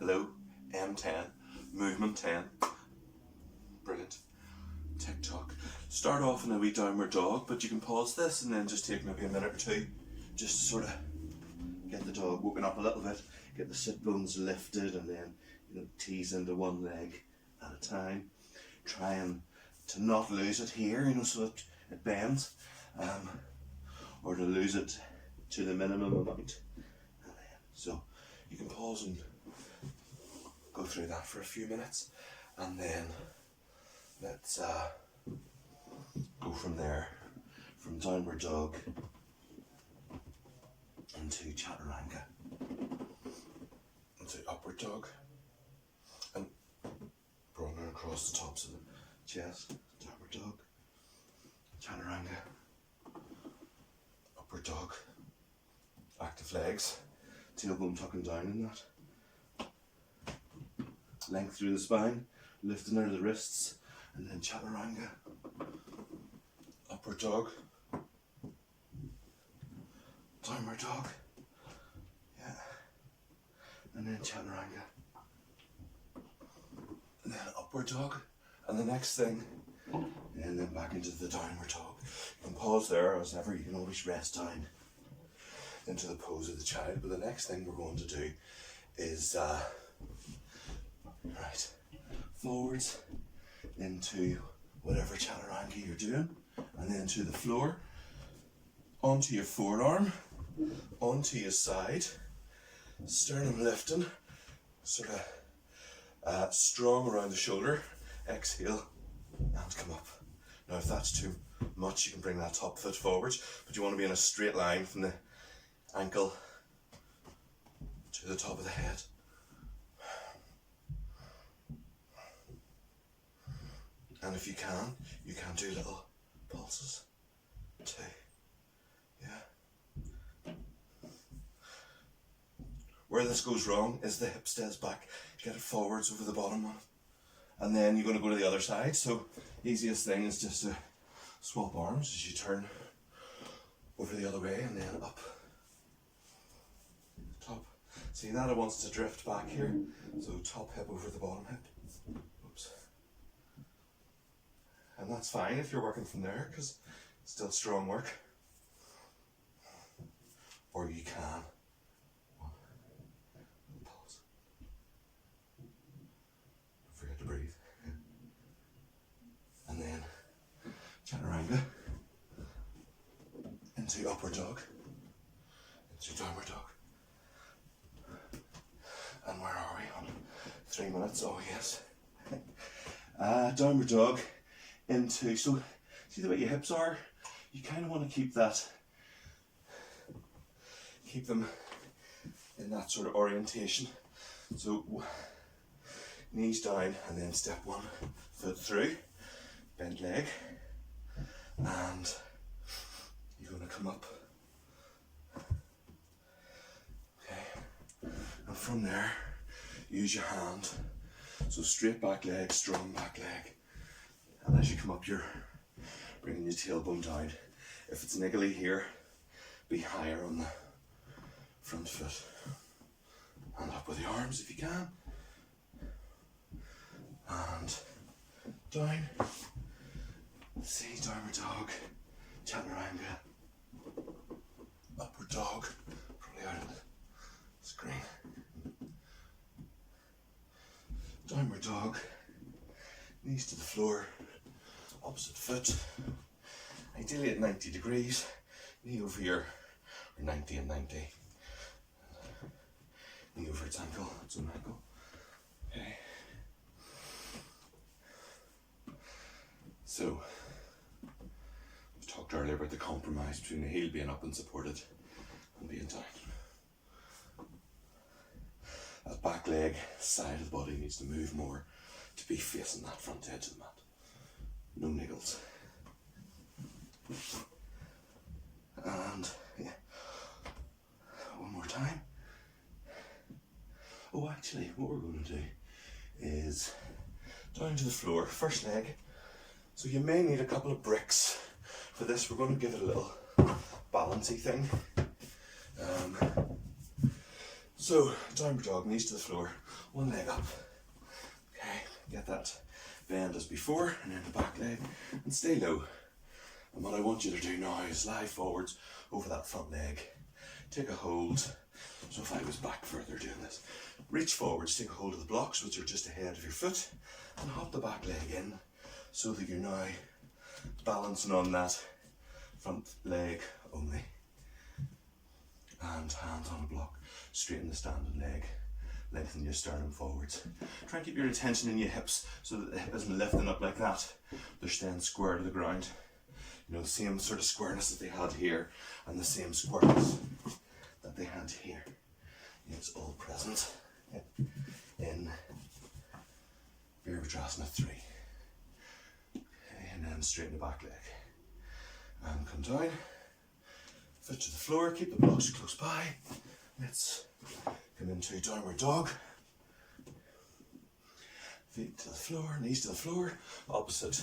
Hello, M10, movement 10. Brilliant. TikTok. Start off in a wee downward dog, but you can pause this and then just take maybe a minute or two just to sort of get the dog woken up a little bit, get the sit bones lifted, and then tease into one leg at a time. Trying to not lose it here, so it bends, or to lose it to the minimum amount. So you can pause and go through that for a few minutes, and then let's go from there, from downward dog into chaturanga, into upward dog, and broadening across the tops of the chest. Downward dog, chaturanga, upward dog, active legs, tailbone tucking down in that, length through the spine, lifting out of the wrists, and then chaturanga, upward dog, downward dog, yeah, and then chaturanga, and then upward dog, and the next thing, and then back into the downward dog. You can pause there as ever, you can always rest down into the pose of the child, but the next thing we're going to do is right, forwards into whatever chaturanga you're doing, and then to the floor, onto your forearm, onto your side, sternum lifting, sort of strong around the shoulder, exhale and come up. Now if that's too much, you can bring that top foot forwards, but you want to be in a straight line from the ankle to the top of the head. And if you can do little pulses too. Yeah. Where this goes wrong is the hip stays back. Get it forwards over the bottom one. And then you're going to go to the other side. So easiest thing is just to swap arms as you turn over the other way and then up. Top. See that it wants to drift back here. So top hip over the bottom hip. Oops. And that's fine if you're working from there, because it's still strong work. Or you can. Pause. Don't forget to breathe. And then chaturanga into upward dog, into downward dog. And where are we? On 3 minutes? Oh yes. Downward dog into, so see the way your hips are? You kind of want to keep them in that sort of orientation. So knees down and then step one foot through, bent leg, and you're going to come up. Okay, and from there use your hand, so straight back leg, strong back leg, and as you come up you're bringing your tailbone down. If it's niggly here, be higher on the front foot, and up with the arms if you can, and down. See, downward dog, chaturanga, upward dog, probably out of the screen, downward dog, knees to the floor, opposite foot, ideally at 90 degrees, knee over here, or 90 and 90, knee over its ankle, its own ankle. Okay. So, we talked earlier about the compromise between the heel being up and supported and being down. That back leg, side of the body needs to move more to be facing that front edge of the mat. No niggles. And yeah, one more time. Oh, actually, what we're going to do is down to the floor, first leg. So you may need a couple of bricks for this. We're going to give it a little balancy thing. So, downward dog, knees to the floor, one leg up. Okay, get that bend as before, and then the back leg, and stay low. And what I want you to do now is lie forwards over that front leg. Take a hold. So if I was back further doing this, reach forwards, take a hold of the blocks which are just ahead of your foot, and hop the back leg in so that you're now balancing on that front leg only. And hands on a block, straighten the standing leg, lengthen your sternum forwards. Try and keep your attention in your hips so that the hip isn't lifting up like that. They're staying square to the ground. You know, the same sort of squareness that they had here and the same squareness that they had here. It's all present in Virabhadrasana 3. Okay, and then straighten the back leg. And come down. Foot to the floor, keep the blocks close by. Let's come into downward dog. Feet to the floor, knees to the floor. Opposite.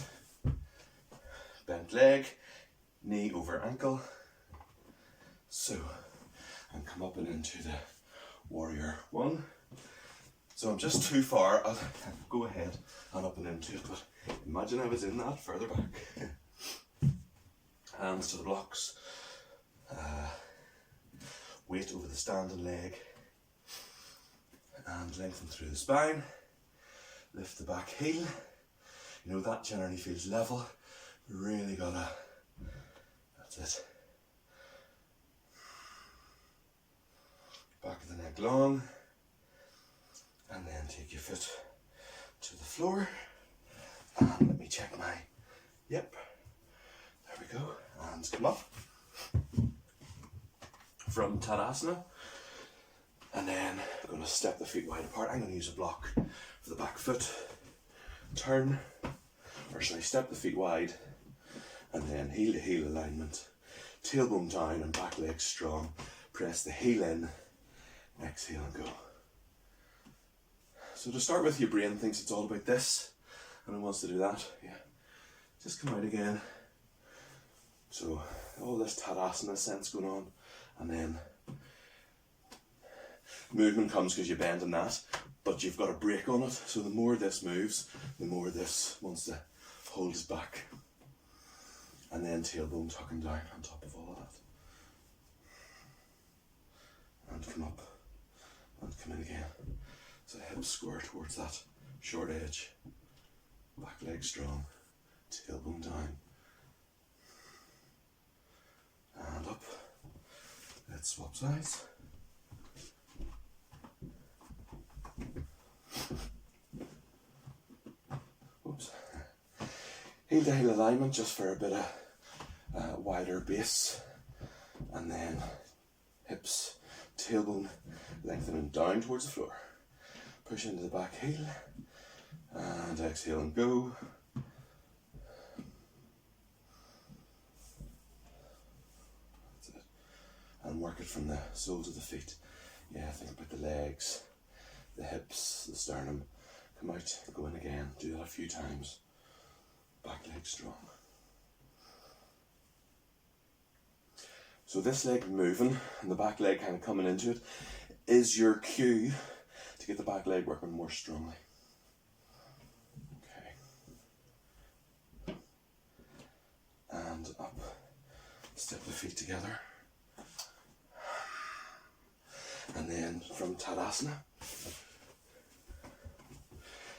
Bent leg, knee over ankle. So, and come up and into the warrior one. So I'm just too far, I'll go ahead and up and into it, but imagine I was in that further back. Hands to the blocks. Weight over the standing leg. And lengthen through the spine. Lift the back heel. You know, that generally feels level. Really gotta, that's it. Back of the neck long, and then take your foot to the floor, and let me check my, yep, there we go, and come up from Tadasana, and then I'm going to step the feet wide apart. I'm going to use a block for the back foot, turn, or should I step the feet wide, and then heel to heel alignment, tailbone down and back leg strong, press the heel in, exhale and go. So to start with, your brain thinks it's all about this and it wants to do that. Yeah, just come out again. So all this Tadasana sense going on, and then movement comes because you bend in that, but you've got a break on it. So the more this moves, the more this wants to hold us back. And then tailbone tucking down on top of all of that. And come up. And come in again. So hips square towards that short edge. Back leg strong. Tailbone down. And up. Let's swap sides. Oops. Heel to heel alignment just for a bit of wider base, and then hips, tailbone lengthening down towards the floor. Push into the back heel and exhale and go. That's it. And work it from the soles of the feet. Yeah, think about the legs, the hips, the sternum. Come out, go in again. Do that a few times. Back leg strong. So this leg moving and the back leg kind of coming into it is your cue to get the back leg working more strongly. Okay. And up. Step the feet together. And then from Tadasana,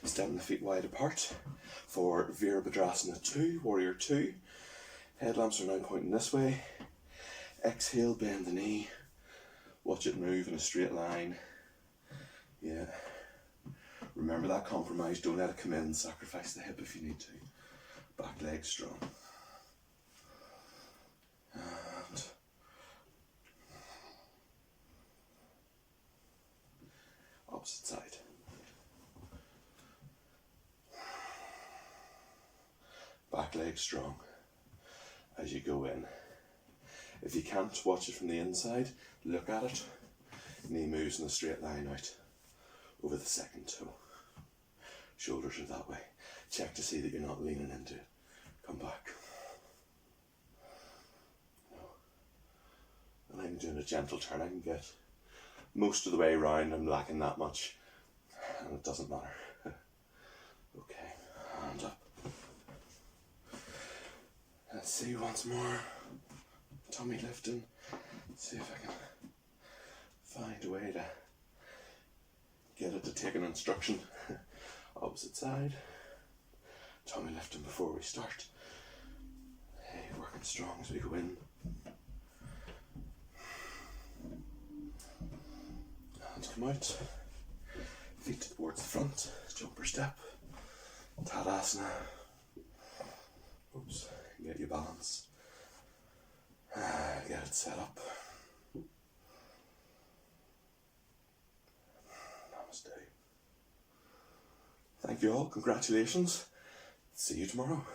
stepping the feet wide apart for Virabhadrasana 2, Warrior 2. Headlamps are now pointing this way. Exhale, bend the knee. Watch it move in a straight line. Yeah. Remember that compromise, don't let it come in. Sacrifice the hip if you need to. Back leg strong. And opposite side. Back leg strong as you go in. If you can't watch it from the inside, look at it. Knee moves in a straight line out over the second toe. Shoulders are that way. Check to see that you're not leaning into it. Come back. And I'm doing a gentle turn. I can get most of the way around I'm lacking that much, and it doesn't matter. Okay, hand up. Let's see once more. Tummy lifting. See if I can find a way to get it to take an instruction. Opposite side. Tummy lifting before we start. Hey, working strong as we go in. Hands come out. Feet towards the front. Jumper step. Tadasana. Oops. Get your balance. Get it set up. Namaste. Thank you all. Congratulations. See you tomorrow.